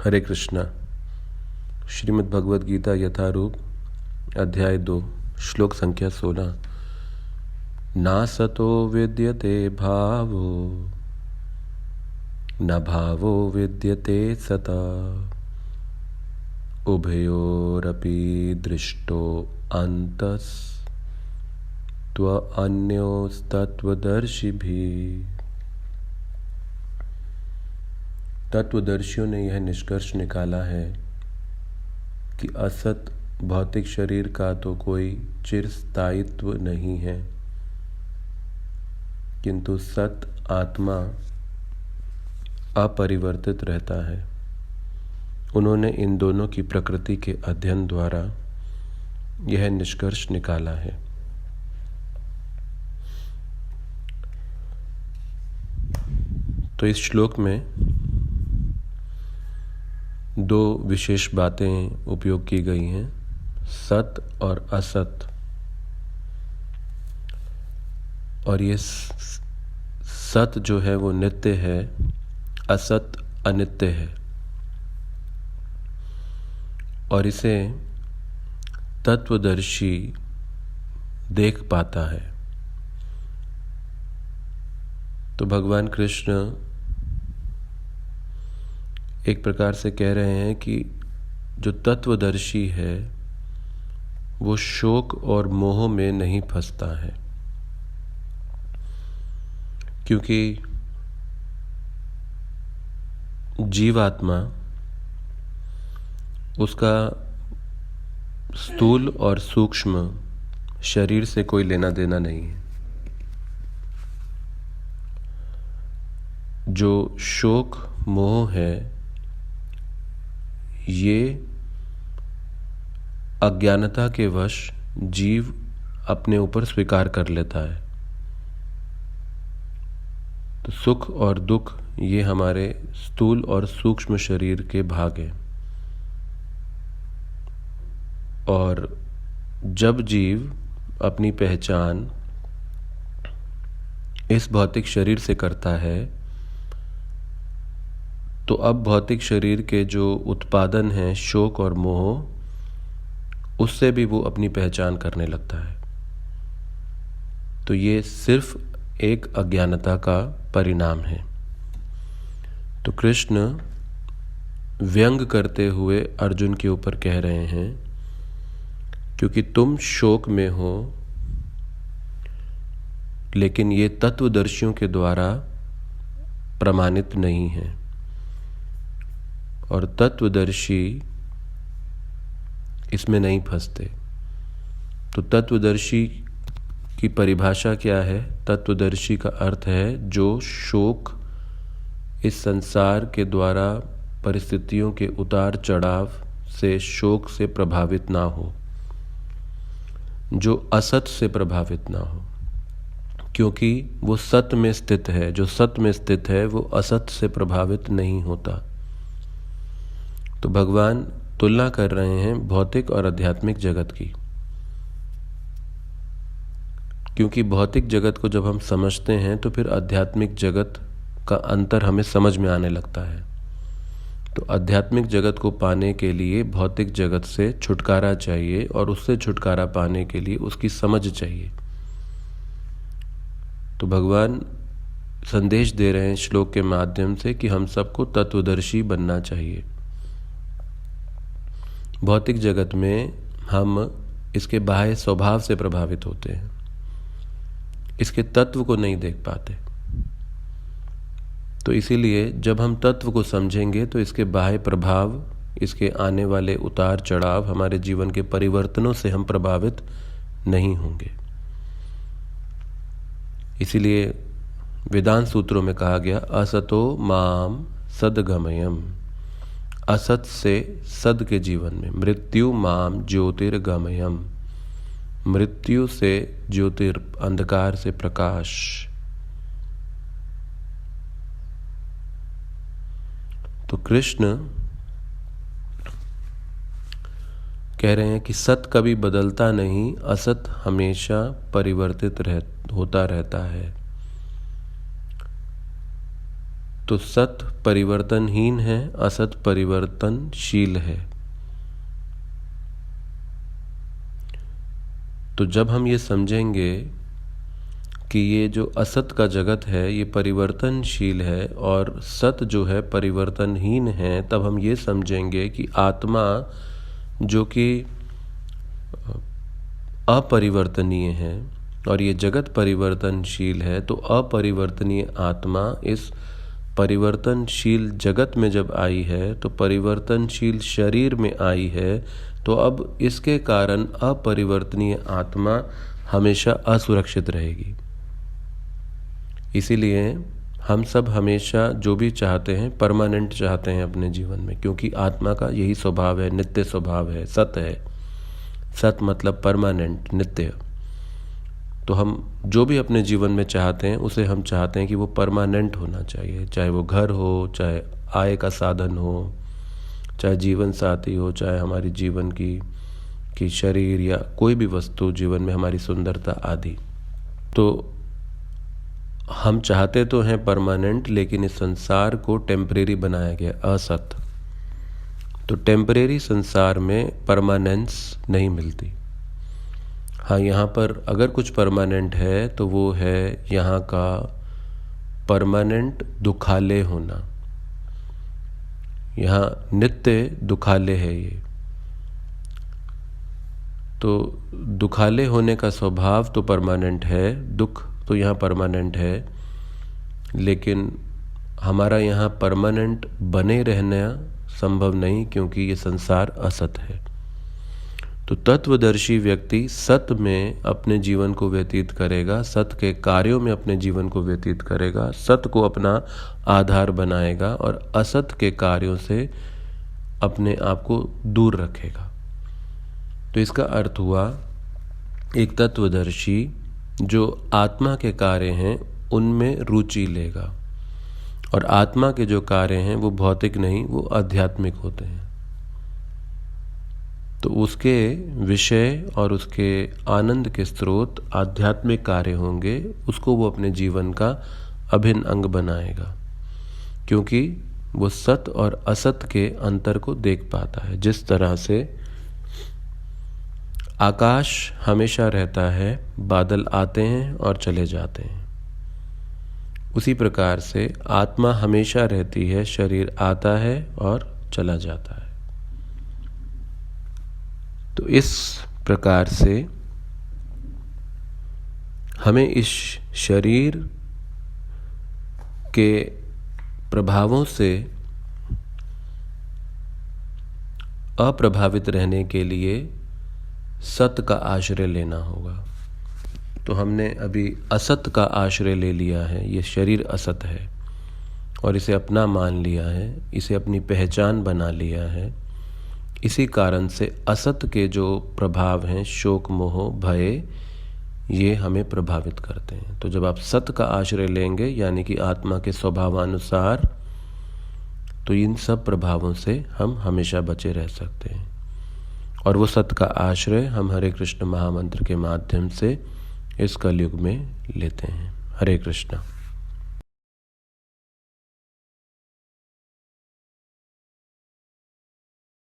हरे कृष्णा। श्रीमद् भगवद गीता यथारूप अध्याय 2 श्लोक संख्या 16। नासतो विद्यते भावो न भावो विद्यते सता उभयोरपि दृष्टो अन्तस् त्वन्योस्तत्वदर्शिभिः। तत्वदर्शियों ने यह निष्कर्ष निकाला है कि असत भौतिक शरीर का तो कोई चिरस्थायित्व नहीं है, किंतु सत आत्मा अपरिवर्तित रहता है। उन्होंने इन दोनों की प्रकृति के अध्ययन द्वारा यह निष्कर्ष निकाला है। तो इस श्लोक में दो विशेष बातें उपयोग की गई हैं, सत और असत। और ये सत जो है वो नित्य है, असत अनित्य है, और इसे तत्वदर्शी देख पाता है। तो भगवान कृष्ण एक प्रकार से कह रहे हैं कि जो तत्वदर्शी है वो शोक और मोह में नहीं फंसता है, क्योंकि जीवात्मा उसका स्थूल और सूक्ष्म शरीर से कोई लेना देना नहीं है। जो शोक मोह है ये अज्ञानता के वश जीव अपने ऊपर स्वीकार कर लेता है। तो सुख और दुख ये हमारे स्थूल और सूक्ष्म शरीर के भाग हैं, और जब जीव अपनी पहचान इस भौतिक शरीर से करता है तो अब भौतिक शरीर के जो उत्पादन हैं शोक और मोह, उससे भी वो अपनी पहचान करने लगता है। तो ये सिर्फ एक अज्ञानता का परिणाम है। तो कृष्ण व्यंग करते हुए अर्जुन के ऊपर कह रहे हैं, क्योंकि तुम शोक में हो, लेकिन ये तत्वदर्शियों के द्वारा प्रमाणित नहीं है। और तत्वदर्शी इसमें नहीं फंसते। तो तत्वदर्शी की परिभाषा क्या है? तत्वदर्शी का अर्थ है जो शोक, इस संसार के द्वारा परिस्थितियों के उतार चढ़ाव से शोक से प्रभावित ना हो, जो असत से प्रभावित ना हो, क्योंकि वो सत में स्थित है। जो सत में स्थित है वो असत से प्रभावित नहीं होता। तो भगवान तुलना कर रहे हैं भौतिक और आध्यात्मिक जगत की, क्योंकि भौतिक जगत को जब हम समझते हैं तो फिर आध्यात्मिक जगत का अंतर हमें समझ में आने लगता है। तो आध्यात्मिक जगत को पाने के लिए भौतिक जगत से छुटकारा चाहिए, और उससे छुटकारा पाने के लिए उसकी समझ चाहिए। तो भगवान संदेश दे रहे हैं श्लोक के माध्यम से कि हम सबको तत्वदर्शी बनना चाहिए। भौतिक जगत में हम इसके बाह्य स्वभाव से प्रभावित होते हैं, इसके तत्व को नहीं देख पाते। तो इसीलिए जब हम तत्व को समझेंगे तो इसके बाह्य प्रभाव, इसके आने वाले उतार चढ़ाव, हमारे जीवन के परिवर्तनों से हम प्रभावित नहीं होंगे। इसीलिए वेदांत सूत्रों में कहा गया, असतो माम सद्गमयम्। असत से सद के जीवन में, मृत्यु माम ज्योतिर्गमयम्। मृत्यु से ज्योतिर, अंधकार से प्रकाश। तो कृष्ण कह रहे हैं कि सत कभी बदलता नहीं, असत हमेशा परिवर्तित होता रहता है। तो सत परिवर्तनहीन है, असत परिवर्तनशील है। तो जब हम ये समझेंगे कि ये जो असत का जगत है ये परिवर्तनशील है और सत जो है परिवर्तनहीन है, तब हम ये समझेंगे कि आत्मा जो कि अपरिवर्तनीय है और ये जगत परिवर्तनशील है, तो अपरिवर्तनीय आत्मा इस परिवर्तनशील जगत में जब आई है तो परिवर्तनशील शरीर में आई है, तो अब इसके कारण अपरिवर्तनीय आत्मा हमेशा असुरक्षित रहेगी। इसीलिए हम सब हमेशा जो भी चाहते हैं परमानेंट चाहते हैं अपने जीवन में, क्योंकि आत्मा का यही स्वभाव है, नित्य स्वभाव है, सत है। सत मतलब परमानेंट, नित्य। तो हम जो भी अपने जीवन में चाहते हैं उसे हम चाहते हैं कि वो परमानेंट होना चाहिए, चाहे वो घर हो, चाहे आय का साधन हो, चाहे जीवन साथी हो, चाहे हमारी जीवन की शरीर या कोई भी वस्तु जीवन में, हमारी सुंदरता आदि। तो हम चाहते तो हैं परमानेंट, लेकिन इस संसार को टेम्परेरी बनाया गया, असत। तो टेम्परेरी संसार में परमानेंस नहीं मिलती। हाँ, यहाँ पर अगर कुछ परमानेंट है तो वो है यहाँ का परमानेंट दुखालय होना। यहाँ नित्य दुखालय है ये। तो दुखालय होने का स्वभाव तो परमानेंट है, दुख तो यहाँ परमानेंट है, लेकिन हमारा यहाँ परमानेंट बने रहना संभव नहीं, क्योंकि ये संसार असत है। तो तत्वदर्शी व्यक्ति सत में अपने जीवन को व्यतीत करेगा, सत के कार्यों में अपने जीवन को व्यतीत करेगा, सत को अपना आधार बनाएगा और असत के कार्यों से अपने आप को दूर रखेगा। तो इसका अर्थ हुआ एक तत्वदर्शी जो आत्मा के कार्य हैं उनमें रुचि लेगा, और आत्मा के जो कार्य हैं वो भौतिक नहीं, वो आध्यात्मिक होते हैं। तो उसके विषय और उसके आनंद के स्रोत आध्यात्मिक कार्य होंगे, उसको वो अपने जीवन का अभिन्न अंग बनाएगा, क्योंकि वो सत और असत के अंतर को देख पाता है। जिस तरह से आकाश हमेशा रहता है, बादल आते हैं और चले जाते हैं, उसी प्रकार से आत्मा हमेशा रहती है, शरीर आता है और चला जाता है। तो इस प्रकार से हमें इस शरीर के प्रभावों से अप्रभावित रहने के लिए सत का आश्रय लेना होगा। तो हमने अभी असत का आश्रय ले लिया है, ये शरीर असत है और इसे अपना मान लिया है, इसे अपनी पहचान बना लिया है। इसी कारण से असत के जो प्रभाव हैं, शोक, मोह, भय, ये हमें प्रभावित करते हैं। तो जब आप सत का आश्रय लेंगे, यानी कि आत्मा के स्वभावानुसार, तो इन सब प्रभावों से हम हमेशा बचे रह सकते हैं। और वो सत का आश्रय हम हरे कृष्ण महामंत्र के माध्यम से इस कलयुग में लेते हैं। हरे कृष्ण।